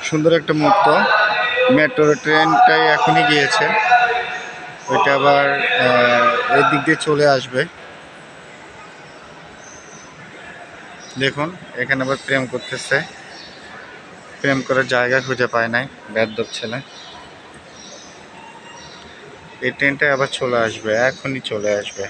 সুন্দর একটা মুহূর্ত। মেট্রো ট্রেনটাই এখনই গিয়েছে, ওইটা আবার এই দিক দিয়ে চলে আসবে। দেখুন এখানে আবার প্রেম করতেছে, প্রেম করার জায়গা খুঁজে পায় নাই বেয়াদব ছেলে। এই ট্রেনটাই আবার চলে আসবে, এখনই চলে আসবে।